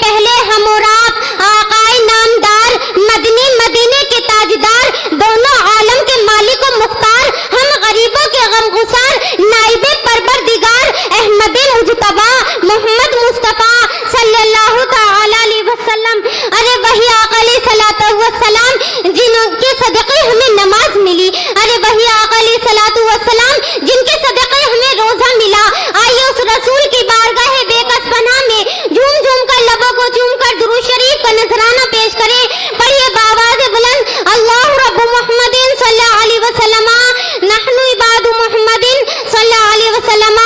पहले हम और आप आकाए नामदार मदनी मदीने के ताजदार, दोनों आलम के मालिक व मुख्तार, हम गरीबों के गमगुसार, नाइबे परवरदिगार अहमद मुजतबा मोहम्मद मुस्तफा सल्लल्लाहु तआला अलैहि वसल्लम। अरे वही आका अलैहिस्सलातु वस्सलाम जिनके सदक़े हमें नमाज मिली, अरे वही आका अलैहिस्सलातु वस्सलाम जिनके सदक़े हमें रोजा मिला। आइए उस रसूल की बारगाह बेकस पनाह में झूम झूम कर लबों को चूम कर दुरूद शरीफ का नजराना पेश करें। पढ़िए बावाज़ बुलंद, अल्लाहु रब्बु मुहम्मदिन सल्लल्लाहु अलैहि वसल्लम, नहनु इबादु मुहम्मदिन सल्लल्लाहु अलैहि वसल्लम,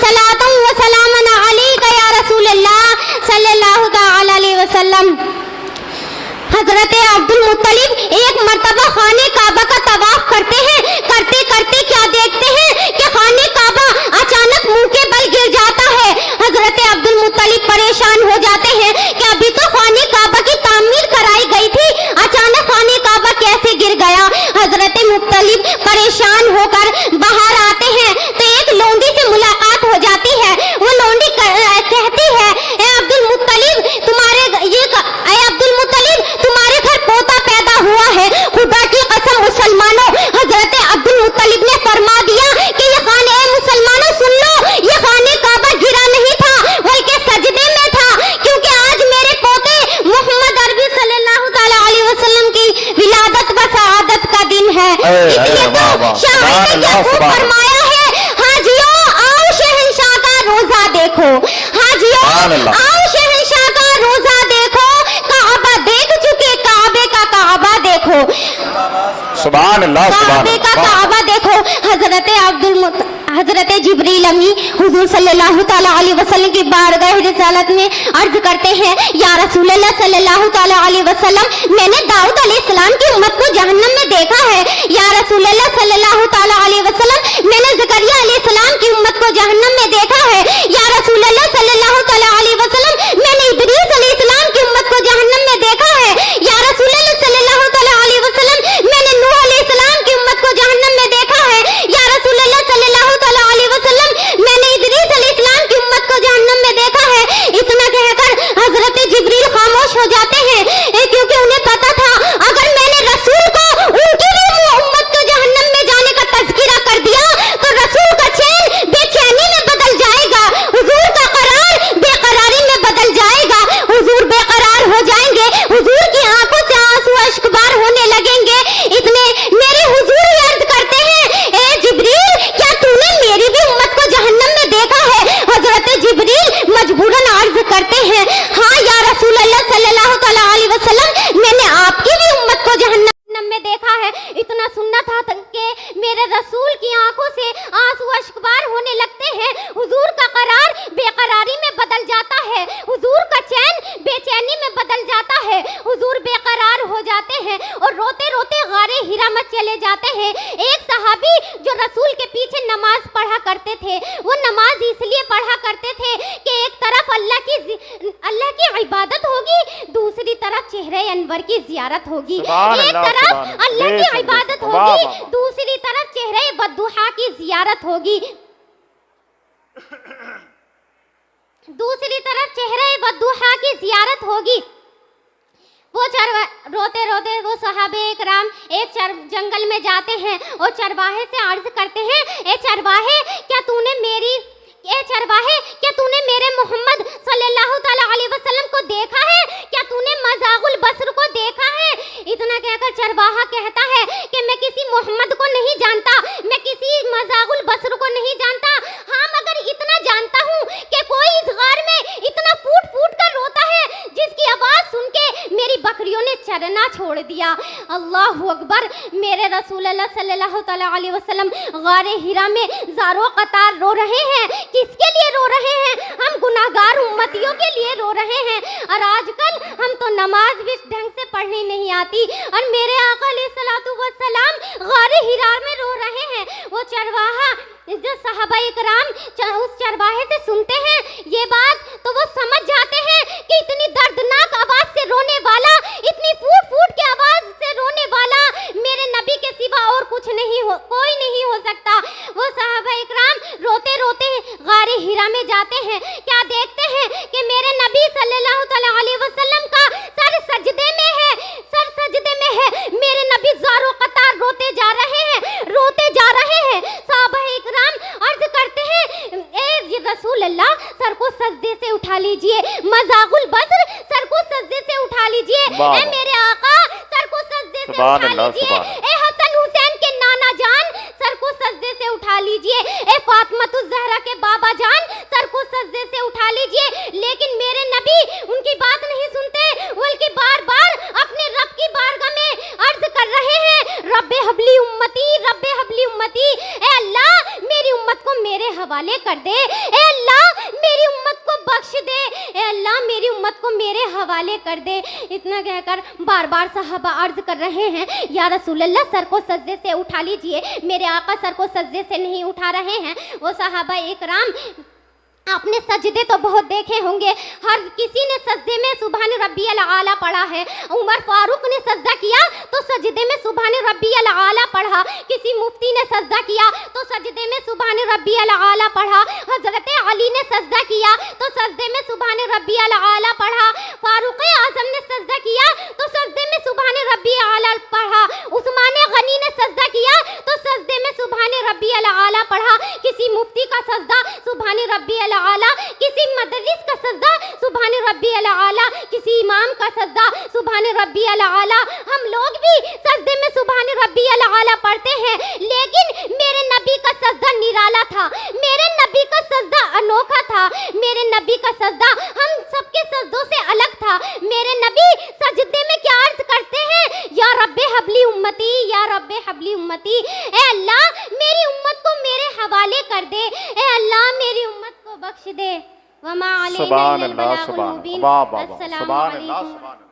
सलातन व सलामन अलैका या रसूलल्लाह सल्लल्लाहु तआला अलैहि वसल्लम। हजरत अब्दुल मुत्तलिब एक मर्तबा खाने काबा का तवाफ करते हैं। करते करते क्या देखते हैं कि खाने काबा अचानक मुंह के बल गिर जाता है। हजरत अब्दुल मुत्तलिब परेशान हो जाते हैं कि अभी तो खाने काबा की तामीर कराई गई थी, अचानक खाने काबा कैसे गिर गया। हजरत मुत्तलिब परेशान होकर बाहर आते हैं तो एक लोंडी से मुलाकात हो जाती है। वो लोंडी कहती है, ए अब्दुल मुत्तलिब तुम्हारे घर पोता पैदा हुआ है। खुदा की कसम मुसलमानों, हजरत अब्दुल मुत्तलिब ने फरमा दिया कि ये खाने, मुसलमानों सुन लो, ये खाने काबा गिरा नहीं था बल्कि सजदे में था, क्योंकि आज मेरे पोते मोहम्मद अरबी सल्लल्लाहु तआला अलैहि वसल्लम की विलादत व सआदत का दिन है। इसलिए तो शायर ने क्या खूब फरमाया है, हाजियों आओ शहंशाह का रोजा देखो, हाजियों आओ शहंशाह का रोजा देखो, काबा देख चुके काबे का काबा देखो, सुभान अल्लाह, काबे का काबा देखो। हजरत जिब्रील अमी हुजूर सल्लल्लाहु तआला अलैहि वसल्लम की बारगाह रिसालत में अर्ज करते हैं, या रसूलल्लाह सल्लल्लाहु तआला अलैहि वसल्लम, मैंने दाऊद अलैहिस्सलाम की उम्मत को जहन्नम में देखा है। या रसूलल्लाह सल्लल्लाहु तआला अलैहि वसल्लम, मैंने ज़करिया अलैहिस्सलाम की उम्मत को जहन्नम में देखा है। या रसूलल्लाह सल्लल्लाहु तआला अलैहि वसल्लम, मैंने इदरीस अलैहिस्सलाम की उम्मत को जहन्नम में देखा है। या रसूलल्लाह सल्लल्लाहु तआला अलैहि वसल्लम, मैंने नूह अलैहिस्सलाम की उम्मत को जहन्नम में देखा है। या रसूलल्लाह सल्लल्लाहु तआला अलैहि वसल्लम, मैंने इदरीस अलैहिस्सलाम की उम्मत को जहन्नम में देखा है। इतना कहकर हजरत जिब्रील खामोश हो जाते हैं, क्योंकि उन्हें पता था अगर मैंने रसूल को उनकी भी उम्मत को जहन्नम में जाने का तज़किरा कर दिया तो रसूल का चैन बेचैनी में बदल जाएगा, हुजूर का करार बेकरारी में बदल जाएगा, हुजूर बेकरार हो जाएंगे, हुजूर की आंखों से आंसू अश्कबार होने लगेंगे। इतने मेरे हुजूर अर्ज करते हैं, ए जिब्रील, क्या तूने मेरी भी उम्मत को जहन्नम में देखा है? हजरत जिब्रील मजबूरन अर्ज करते हैं, हाँ या रसूलल्लाह सल्लल्लाहु तआला अलैहि वसल्लम, मैंने आपकी भी उम्मत को जहन्नम में देखा है। इतना सुनना था कि मेरे रसूल की आंखों से आंसू अश्कबार होने लगते हैं, हुजूर का करार बेकरारी में बदल जाता है, हुजूर का चैन बेचैनी में बदल जाता है, हुजूर बेकरार हो जाते हैं और रोते रोते गारे हिरा में चले जाते हैं। एक सहाबी जो रसूल के पीछे नमाज पढ़ा करते थे, वो नमाज इसलिए पढ़ा करते थे कि एक तरफ अल्लाह की इबादत होगी, दूसरी तरफ चेहरे अनवर की जियारत होगी। एक तरफ अल्लाह की इबादत होगी, दूसरी तरफ चेहरे बद्दुहा की जियारत होगी, दूसरी तरफ चेहरे बद्दुहा की जियारत होगी। वो रोते रोते वो सहाबे इकराम एक जंगल में जाते हैं और चरवाहे से अर्ज करते हैं, ए चरवाहे, क्या तूने मेरे मोहम्मद सल्लल्लाहु तआला अलैहि वसल्लम को देखा है? क्या तूने मज़ागुल बसर को देखा है? इतना कहकर चरवाहा कहता है कि मैं किसी मोहम्मद को नहीं जानता, मैं किसी मज़ागुल बसर को नहीं जानता, हाँ मगर इतना जानता हूँ कि कोई इस गार में इतना फूट फूट कर रोता है जिसकी आवाज़ सुन के मेरी बकरियों ने चरना छोड़ दिया। अल्लाहु अकबर। मेरे रसूलुल्लाह सल्लल्लाहु तआला अलैहि वसल्लम गारे हिरा में ज़ारो कतार रो रहे हैं। किसके लिए रो रहे हैं? हम गुनाहगार उम्मतियों के लिए रो रहे हैं। और आजकल हम तो नमाज भी ढंग से पढ़नी नहीं आती और मेरे आका अलैहिस्सलातु वस्सलाम गारे हिरा में रो रहे हैं। वो चरवाहा जो सहाबा इकराम उस चरवाहे से सुनते हैं ये बात, तो वो समझ जाते हैं कि इतनी दर्दनाक आवाज से रोने वाला, इतनी फूट फूट के आवाज से रोने वाला मेरे नबी के सिवा और कोई नहीं हो सकता। वो सहाबा इकराम रोते रोते गारे हिरा में जाते हैं, क्या देखते हैं कि मेरे नबी सल्लल्लाहु अलैहि वसल्लम का सर सजदे में है, सर सजदे में है। मेरे नबी ज़ारो कतार रोते जा रहे हैं, रोते जा रहे हैं। सहाबाए इकराम अर्ज करते हैं, ए रसूल अल्लाह, सर को सजदे से उठा लीजिए। मज़ाकुल बद्र, सर को सजदे से उठा लीजिए। ए मेरे आका, सर को सजदे से उठा लीजिए। ए हसन हुसैन के नाना जान, सर को सजदे से उठा लीजिए। ए फातिमातुज़ ज़हरा के बाबा जान, सर को सजदे से उठा लीजिए। लेकिन मेरे नबी उनकी बात नहीं सुनते, बल्कि बार बार अपने रब की बारगाह में अर्ज कर रहे हैं, रब्बे हबली उम्मती, रब्बे हबली उम्मती। ए अल्लाह, मेरी उम्मत को मेरे हवाले कर दे। ए अल्लाह, मेरी उम्मत को बख्श दे। ए अल्लाह, मेरी उम्मत को मेरे हवाले कर दे। इतना कहकर बार बार सहाबा अर्ज कर रहे हैं, या रसूल अल्लाह, सर को सजदे से उठा लीजिए। मेरे आका सर को सजदे से नहीं उठा रहे हैं। वो सहाबा इकराम, आपने सजदे तो बहुत देखे होंगे, हर किसी ने सजदे में सुभान रब्बियल आला पढ़ा है। उमर फारूक ने सजदा किया तो सजदे में सुभान रब्बियल आला पढ़ा। किसी मुफ्ती ने सजदा किया तो सजदे में सुभान रब्बियल आला पढ़ा। हजरत अली ने सजदा किया तो सजदे में सुभान रब्बियल आला पढ़ा। फारूक आजम ने सजदा किया तो सजदे में सुभान रब्बियल आला पढ़ा। उस्मान गनी ने सजदा किया तो सजदे में सुभान रब्बियल आला पढ़ा। किसी मुफ्ती का सजदा सुभान रब्बियल आला, किसी मदरिस का सजदा सुभान रब्बियल आला, किसी इमाम का सजदा सुभान रब्बियल आला। हम लोग भी सजदे में सुभान रब्बियल आला पढ़ते हैं, लेकिन मेरे नबी का सजदा निराला था, मेरे नबी का सजदा अनोखा था, मेरे नबी का सजदा हम सबके सजदों से अलग था। मेरे नबी सजदे में क्या अर्ज करते हैं, या रब्बे हबली उम्मती, या रब्बे हबली उम्मती। ए अल्लाह, मेरी उम्मत को मेरे हवाले कर दे। ए अल्लाह, मेरी उम्मत को बख्श दे। वमा अलैना इल्लल बलागुल मुबीन। अस्सलामु अलैकुम।